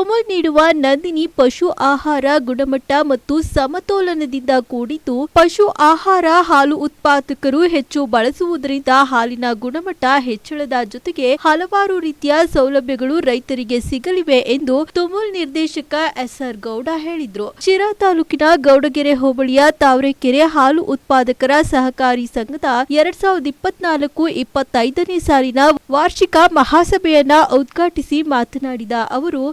ತುಮುಲ್ ನೀಡುವ ನಂದಿನಿ ಪಶು ಆಹಾರ ಗುಣಮಟ್ಟ ಮತ್ತು ಸಮತೋಲನದಿಂದ ಕೂಡಿದ್ದು ಪಶು ಆಹಾರ ಹಾಲು ಉತ್ಪಾದಕರು ಹೆಚ್ಚು ಬಳಸುವುದರಿಂದ ಹಾಲಿನ ಗುಣಮಟ್ಟ ಹೆಚ್ಚಳದ ಜೊತೆಗೆ ಹಲವಾರು ರೀತಿಯ ಸೌಲಭ್ಯಗಳು ರೈತರಿಗೆ ಸಿಗಲಿವೆ ಎಂದು ತುಮುಲ್ ನಿರ್ದೇಶಕ ಎಸ್ಆರ್ ಗೌಡ ಹೇಳಿದ್ರು. ಶಿರಾ ತಾಲೂಕಿನ ಗೌಡಗೆರೆ ಹೋಬಳಿಯ ತಾವರೆಕೆರೆ ಹಾಲು ಉತ್ಪಾದಕರ ಸಹಕಾರಿ ಸಂಘದ 2024-25ನೇ ಸಾಲಿನ ವಾರ್ಷಿಕ ಮಹಾಸಭೆಯನ್ನ ಉದ್ಘಾಟಿಸಿ ಮಾತನಾಡಿದ ಅವರು,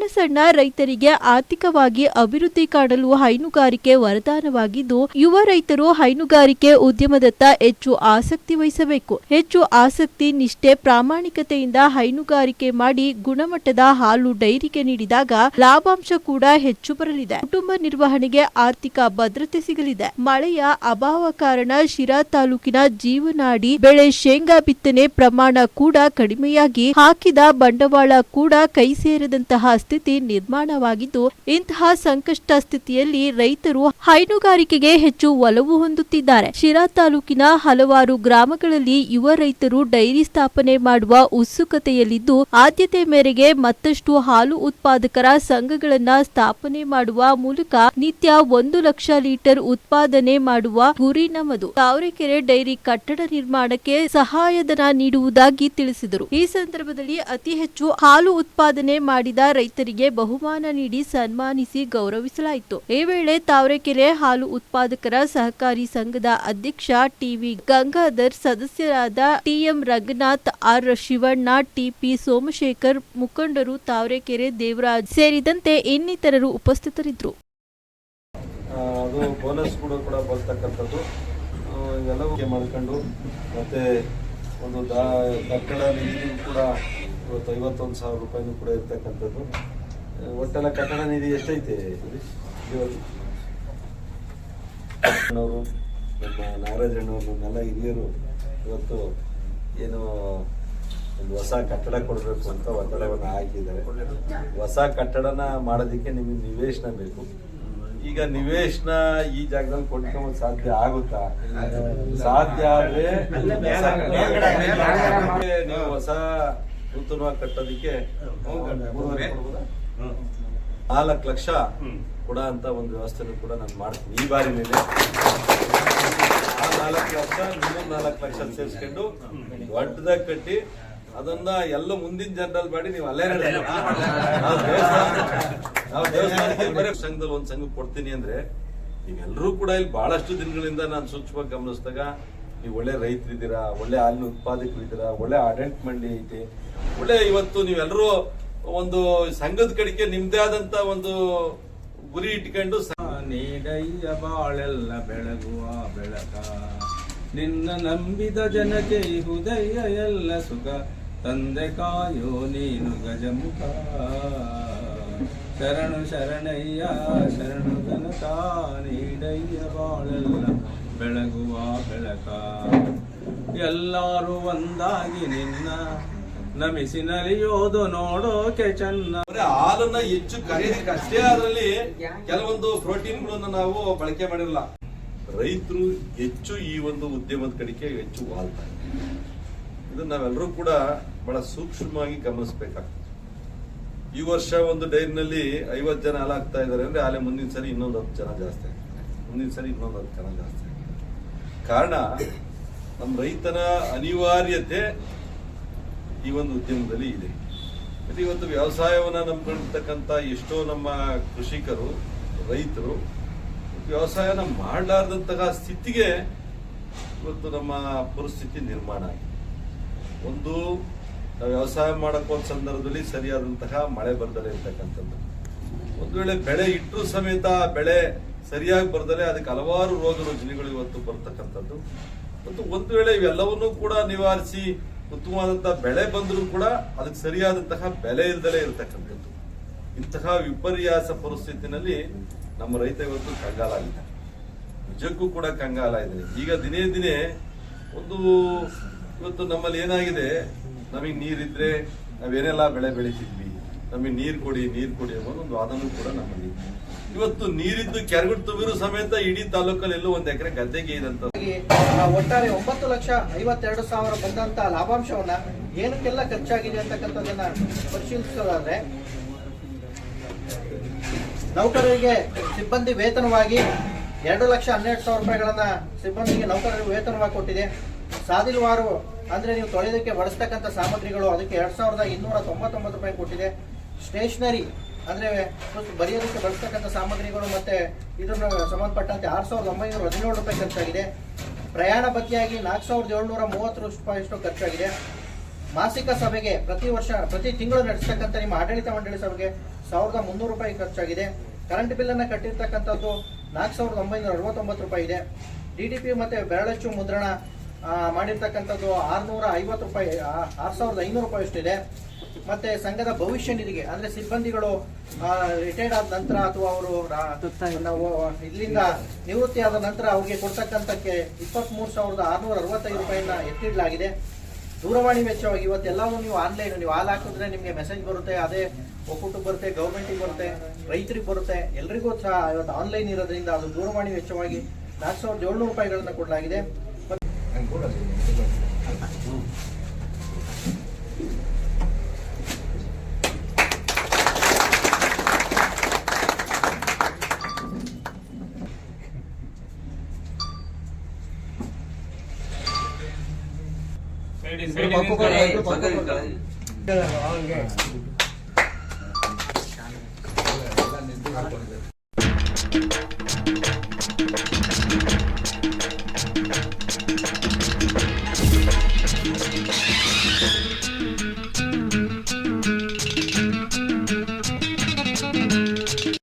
ಸಣ್ಣ ರೈತರಿಗೆ ಆರ್ಥಿಕವಾಗಿ ಅಭಿವೃದ್ಧಿ ಕಾಣಲು ಹೈನುಗಾರಿಕೆ ವರದಾನವಾಗಿದ್ದು, ಯುವ ರೈತರು ಹೈನುಗಾರಿಕೆ ಉದ್ಯಮದತ್ತ ಹೆಚ್ಚು ಆಸಕ್ತಿ ವಹಿಸಬೇಕು. ಹೆಚ್ಚು ಆಸಕ್ತಿ, ನಿಷ್ಠೆ, ಪ್ರಾಮಾಣಿಕತೆಯಿಂದ ಹೈನುಗಾರಿಕೆ ಮಾಡಿ ಗುಣಮಟ್ಟದ ಹಾಲು ಡೈರಿಗೆ ನೀಡಿದಾಗ ಲಾಭಾಂಶ ಕೂಡ ಹೆಚ್ಚು ಬರಲಿದೆ. ಕುಟುಂಬ ನಿರ್ವಹಣೆಗೆ ಆರ್ಥಿಕ ಭದ್ರತೆ ಸಿಗಲಿದೆ. ಮಳೆಯ ಅಭಾವ ಕಾರಣ ಶಿರಾ ತಾಲೂಕಿನ ಜೀವನಾಡಿ ಬೆಳೆ ಶೇಂಗಾ ಬಿತ್ತನೆ ಪ್ರಮಾಣ ಕೂಡ ಕಡಿಮೆಯಾಗಿ ಹಾಕಿದ ಬಂಡವಾಳ ಕೂಡ ಕೈ ಸೇರದಂತಹ ಸ್ಥಿತಿ ನಿರ್ಮಾಣವಾಗಿದ್ದು, ಇಂತಹ ಸಂಕಷ್ಟ ಸ್ಥಿತಿಯಲ್ಲಿ ರೈತರು ಹೈನುಗಾರಿಕೆಗೆ ಹೆಚ್ಚು ಒಲವು ಹೊಂದುತ್ತಿದ್ದಾರೆ. ಶಿರಾ ತಾಲೂಕಿನ ಹಲವಾರು ಗ್ರಾಮಗಳಲ್ಲಿ ಯುವ ರೈತರು ಡೈರಿ ಸ್ಥಾಪನೆ ಮಾಡುವ ಉತ್ಸುಕತೆಯಲ್ಲಿದ್ದು, ಆದ್ಯತೆ ಮೇರೆಗೆ ಮತ್ತಷ್ಟು ಹಾಲು ಉತ್ಪಾದಕರ ಸಂಘಗಳನ್ನ ಸ್ಥಾಪನೆ ಮಾಡುವ ಮೂಲಕ ನಿತ್ಯ 1 ಲಕ್ಷ ಲೀಟರ್ ಉತ್ಪಾದನೆ ಮಾಡುವ ಗುರಿ ನಮ್ಮದು. ತಾವರೆಕೆರೆ ಡೈರಿ ಕಟ್ಟಡ ನಿರ್ಮಾಣಕ್ಕೆ ಸಹಾಯಧನ ನೀಡುವುದಾಗಿ ತಿಳಿಸಿದರು. ಈ ಸಂದರ್ಭದಲ್ಲಿ ಅತಿ ಹೆಚ್ಚು ಹಾಲು ಉತ್ಪಾದನೆ ಮಾಡಿದ ರೈತರಿಗೆ ಬಹುಮಾನ ನೀಡಿ ಸನ್ಮಾನಿಸಿ ಗೌರವಿಸಲಾಯಿತು. ಈ ವೇಳೆ ತಾವರೆಕೆರೆ ಹಾಲು ಉತ್ಪಾದಕರ ಸಹಕಾರಿ ಸಂಘದ ಅಧ್ಯಕ್ಷ ಟಿವಿ ಗಂಗಾಧರ್, ಸದಸ್ಯರಾದ TM Ranganath, R Shivanna, TP Somashekhar, ಮುಖಂಡರು ತಾವರೆಕೆರೆ ದೇವರಾಜ್ ಸೇರಿದಂತೆ ಇನ್ನಿತರರು ಉಪಸ್ಥಿತರಿದ್ದರು. ಅದು ಬೋನಸ್ ಕೂಡ ಬರ್ತಕ್ಕಂಥದ್ದು ಎಲ್ಲವೂ ಮಾಡಿಕೊಂಡು ಮತ್ತೆ ಒಂದು ಕಟ್ಟಡ ನಿಧಿ ಕೂಡ ಇವತ್ತು 51,000 ರೂಪಾಯಿನೂ ಕೂಡ ಇರ್ತಕ್ಕಂಥದ್ದು. ಒಟ್ಟೆಲ್ಲ ಕಟ್ಟಡ ನಿಧಿ ಎಷ್ಟೈತೆ ಅವರು ನಮ್ಮ ನಾಗರಾಜಣ್ಣವ್ರನ್ನೆಲ್ಲ ಹಿರಿಯರು ಇವತ್ತು ಏನು ಒಂದು ಹೊಸ ಕಟ್ಟಡ ಕೊಡಬೇಕು ಅಂತ ಒತ್ತಡವನ್ನು ಹಾಕಿದ್ದಾರೆ. ಹೊಸ ಕಟ್ಟಡನ ಮಾಡೋದಕ್ಕೆ ನಿಮಗೆ ನಿವೇಶನ ಬೇಕು. ಈಗ ನಿವೇಶನ ಈ ಜಾಗದಲ್ಲಿ ಕೊಂಡ್ಕೊಂಡ್ ಸಾಧ್ಯ ಆಗುತ್ತಾ? ಸಾಧ್ಯ ಆದ್ರೆ ನೀವು ಹೊಸ ನೂತನವಾಗಿ ಕಟ್ಟೋದಿಕ್ಕೆ 4 ಲಕ್ಷ ಕೊಡ ಅಂತ ಒಂದು ವ್ಯವಸ್ಥೆನೂ ಕೂಡ ನಾನು ಮಾಡ್ತೀನಿ ಈ ಬಾರಿ ಮೇಲೆ. ಆ 4 ಲಕ್ಷ ನೀವು 4 ಲಕ್ಷ ಸೇರಿಸ್ಕೊಂಡು ದೊಡ್ಡದಾಗಿ ಕಟ್ಟಿ ಅದನ್ನ ಎಲ್ಲ ಮುಂದಿನ ಜನರಲ್ಲಿ ಮಾಡಿ ನೀವು ಅಲ್ಲೇ ಸಂಘದಲ್ಲಿ ಒಂದ್ ಸಂಘ ಕೊಡ್ತೀನಿ ಅಂದ್ರೆ ನೀವೆಲ್ಲರೂ ಕೂಡ ಇಲ್ಲಿ ಬಹಳಷ್ಟು ದಿನಗಳಿಂದ ನಾನು ಸೂಕ್ಷ್ಮವಾಗಿ ಗಮನಿಸಿದಾಗ ನೀವು ಒಳ್ಳೆ ರೈತರಿದ್ದೀರಾ, ಒಳ್ಳೆ ಹಾಲಿನ ಉತ್ಪಾದಕರಿದ್ದೀರಾ, ಒಳ್ಳೆ ಆಡಳಿತ ಮಂಡಳಿ ಐತೆ, ಒಳ್ಳೆ ಇವತ್ತು ನೀವೆಲ್ಲರೂ ಒಂದು ಸಂಘದ ಕಡೆಗೆ ನಿಮ್ದೇ ಆದಂತ ಒಂದು ಗುರಿ ಇಟ್ಕೊಂಡು ನೀಡಯ್ಯ ಬಾಳೆಲ್ಲ ಬೆಳಗುವ ಬೆಳಕ, ನಿನ್ನ ನಂಬಿದ ಜನಕ್ಕೆ ಹೃದಯ ಎಲ್ಲ ಸುಖ ತಂದೆ ಕಾಯೋ ನೀನು ಗಜಮುಖ. ಶರಣು ಶರಣಯ್ಯ ಶರಣು ಜನಕ, ನೀಡಯ್ಯ ಬಾಳೆಲ್ಲ ಬೆಳಗುವ ಬೆಳಕ. ಎಲ್ಲರೂ ಒಂದಾಗಿ ನಿನ್ನ ನಮಿಸಿ ನಲಿಯೋದು ನೋಡೋಕೆ ಚೆನ್ನ. ಹಾಲನ್ನ ಹೆಚ್ಚು ಕರೆಯೋದಕ್ಕೆ ಅಷ್ಟೇ ಅದರಲ್ಲಿ ಕೆಲವೊಂದು ಪ್ರೋಟೀನ್ಗಳನ್ನು ನಾವು ಬಳಕೆ ಮಾಡಿರಲ್ಲ. ರೈತರು ಹೆಚ್ಚು ಈ ಒಂದು ಉದ್ಯಮದ ಕಡೆಗೆ ಹೆಚ್ಚು ವಾಲ್ತಾರೆ. ಇದನ್ನ ನಾವೆಲ್ಲರೂ ಕೂಡ ಬಹಳ ಸೂಕ್ಷ್ಮವಾಗಿ ಗಮನಿಸಬೇಕಾಗ್ತದೆ. ಈ ವರ್ಷ ಒಂದು ಡೈರಿನಲ್ಲಿ 50 ಜನ ಹಾಲಾಗ್ತಾ ಇದ್ದಾರೆ ಅಂದ್ರೆ ಆಲೆ ಮುಂದಿನ ಸರಿ ಇನ್ನೊಂದು 10 ಜನ ಜಾಸ್ತಿ ಆಗ್ತದೆ, ಮುಂದಿನ ಸರಿ ಇನ್ನೊಂದು 10 ಜನ ಜಾಸ್ತಿ ಆಗ್ತದೆ. ಕಾರಣ ನಮ್ಮ ರೈತನ ಅನಿವಾರ್ಯತೆ ಈ ಒಂದು ಉದ್ಯಮದಲ್ಲಿ ಇದೆ. ಮತ್ತೆ ಇವತ್ತು ವ್ಯವಸಾಯವನ್ನ ನಂಬಿಕೊಂಡಿರ್ತಕ್ಕಂಥ ಎಷ್ಟೋ ನಮ್ಮ ಕೃಷಿಕರು, ರೈತರು ವ್ಯವಸಾಯನ ಮಾಡಲಾರ್ದಂತಹ ಸ್ಥಿತಿಗೆ ಇವತ್ತು ನಮ್ಮ ಪರಿಸ್ಥಿತಿ ನಿರ್ಮಾಣ ಆಗಿದೆ. ಒಂದು ನಾವು ವ್ಯವಸಾಯ ಮಾಡಕ್ಕೆ ಒಂದು ಸಂದರ್ಭದಲ್ಲಿ ಸರಿಯಾದಂತಹ ಮಳೆ ಬರ್ದಲೇ ಇರ್ತಕ್ಕಂಥದ್ದು, ಒಂದು ವೇಳೆ ಬೆಳೆ ಇಟ್ಟರು ಸಮೇತ ಬೆಳೆ ಸರಿಯಾಗಿ ಬರ್ದಲೆ ಅದಕ್ಕೆ ಹಲವಾರು ರೋಗ ರುಜಿನಗಳು ಇವತ್ತು ಬರ್ತಕ್ಕಂಥದ್ದು. ಮತ್ತು ಒಂದು ವೇಳೆ ಇವೆಲ್ಲವನ್ನೂ ಕೂಡ ನಿವಾರಿಸಿ ಉತ್ತಮವಾದಂತಹ ಬೆಳೆ ಬಂದರೂ ಕೂಡ ಅದಕ್ಕೆ ಸರಿಯಾದಂತಹ ಬೆಲೆ ಇಲ್ಲದಲೇ ಇರತಕ್ಕಂಥದ್ದು. ಇಂತಹ ವಿಪರ್ಯಾಸ ಪರಿಸ್ಥಿತಿನಲ್ಲಿ ನಮ್ಮ ರೈತ ಇವತ್ತು ಕಂಗಾಲಾಗಿದೆ, ನಿಜಕ್ಕೂ ಕೂಡ ಕಂಗಾಲ ಇದೆ. ಈಗ ದಿನೇ ದಿನೇ ಒಂದು ಇವತ್ತು ನಮ್ಮಲ್ಲಿ ಏನಾಗಿದೆ, ನಮಗೆ ನೀರಿದ್ರೆ ನಾವೇನೆಲ್ಲ ಬೆಳೆ ಬೆಳಿತಿದ್ವಿ, ನಮಗೆ ನೀರು ಕೊಡಿ ಅನ್ನೋದು ಒಂದು ವಾದನೂ ಕೂಡ ನಮ್ಮಲ್ಲಿ. ಇವತ್ತು ನೀರಿದ್ದು ಕೆರೆಗುಟ್ಟು ತುಂಬಿರು ಸಮೇತ ಇಡೀ ತಾಲೂಕಲ್ಲಿ ಎಲ್ಲೂ 1 ಎಕರೆ ಗದ್ದೆಗೆ ಇದಂತ. ಒಟ್ಟಾರೆ 9,52,000 ಬಂದಂತ ಲಾಭಾಂಶವನ್ನ ಏನಕ್ಕೆಲ್ಲ ಖರ್ಚಾಗಿದೆ ಅಂತಕ್ಕಂಥದ್ದನ್ನ ಪರಿಶೀಲಿಸೋದಾದ್ರೆ ನೌಕರರಿಗೆ ಸಿಬ್ಬಂದಿ ವೇತನವಾಗಿ 2,12,000 ರೂಪಾಯಿಗಳನ್ನ ಸಿಬ್ಬಂದಿಗೆ ನೌಕರರಿಗೆ ವೇತನವಾಗಿ ಕೊಟ್ಟಿದೆ. ಸಾದಿಲ್ವಾರು ಅಂದ್ರೆ ನೀವು ತೊಳೆಯೋದಕ್ಕೆ ಬಳಸ್ತಕ್ಕಂಥ ಸಾಮಗ್ರಿಗಳು ಅದಕ್ಕೆ 2,299 ರೂಪಾಯಿ ಕೊಟ್ಟಿದೆ. ಸ್ಟೇಷನರಿ ಅಂದ್ರೆ ಬರೆಯೋದಕ್ಕೆ ಬಳಸ್ತಕ್ಕಂಥ ಸಾಮಗ್ರಿಗಳು ಮತ್ತೆ ಇದನ್ನು ಸಂಬಂಧಪಟ್ಟಂತೆ 6,917 ರೂಪಾಯಿ ಖರ್ಚಾಗಿದೆ. ಪ್ರಯಾಣ ಭತ್ಯೆಯಾಗಿ 4,730 ರೂಪಾಯಿಯಷ್ಟು ಖರ್ಚಾಗಿದೆ. ಮಾಸಿಕ ಸಭೆಗೆ ಪ್ರತಿ ತಿಂಗಳು ನಡೆಸ್ತಕ್ಕಂಥ ನಿಮ್ಮ ಆಡಳಿತ ಮಂಡಳಿ ಸಭೆಗೆ 1,300 ರೂಪಾಯಿ ಖರ್ಚಾಗಿದೆ. ಕರೆಂಟ್ ಬಿಲ್ ಅನ್ನ ಕಟ್ಟಿರ್ತಕ್ಕಂಥದ್ದು 4,969 ರೂಪಾಯಿ ಇದೆ. DDP ಮತ್ತೆ ಬೆರಳಚ್ಚು ಮುದ್ರಣ ಮಾಡಿರ್ತಕ್ಕಂಥದ್ದು 650 ರೂಪಾಯಿ 6,500 ರೂಪಾಯಿ ಅಷ್ಟಿದೆ. ಮತ್ತೆ ಸಂಘದ ಭವಿಷ್ಯ ನಿಧಿಗೆ ಅಂದ್ರೆ ಸಿಬ್ಬಂದಿಗಳು ರಿಟೈರ್ಡ್ ಆದ ನಂತರ ಅಥವಾ ಅವರು ಇಲ್ಲಿಂದ ನಿವೃತ್ತಿ ಆದ ನಂತರ ಅವ್ರಿಗೆ ಕೊಡ್ತಕ್ಕಂಥಕ್ಕೆ 23,665 ರೂಪಾಯಿನ ಎತ್ತಿಡಲಾಗಿದೆ. ದೂರವಾಣಿ ವೆಚ್ಚವಾಗಿ ಇವತ್ತೆಲ್ಲವೂ ನೀವು ಆನ್ಲೈನ್ ನೀವು ಹಾಲ್ ಹಾಕಿದ್ರೆ ನಿಮಗೆ ಮೆಸೇಜ್ ಬರುತ್ತೆ, ಅದೇ ಒಕ್ಕೂಟಕ್ಕೆ ಬರುತ್ತೆ, ಗೌರ್ಮೆಂಟಿಗೆ ಬರುತ್ತೆ, ರೈತರಿಗೆ ಬರುತ್ತೆ, ಎಲ್ರಿಗೂ ಸಹ ಇವತ್ತು ಆನ್ಲೈನ್ ಇರೋದ್ರಿಂದ ಅದು ದೂರವಾಣಿ ವೆಚ್ಚವಾಗಿ 4,700 ರೂಪಾಯಿಗಳನ್ನ ಕೊಡಲಾಗಿದೆ.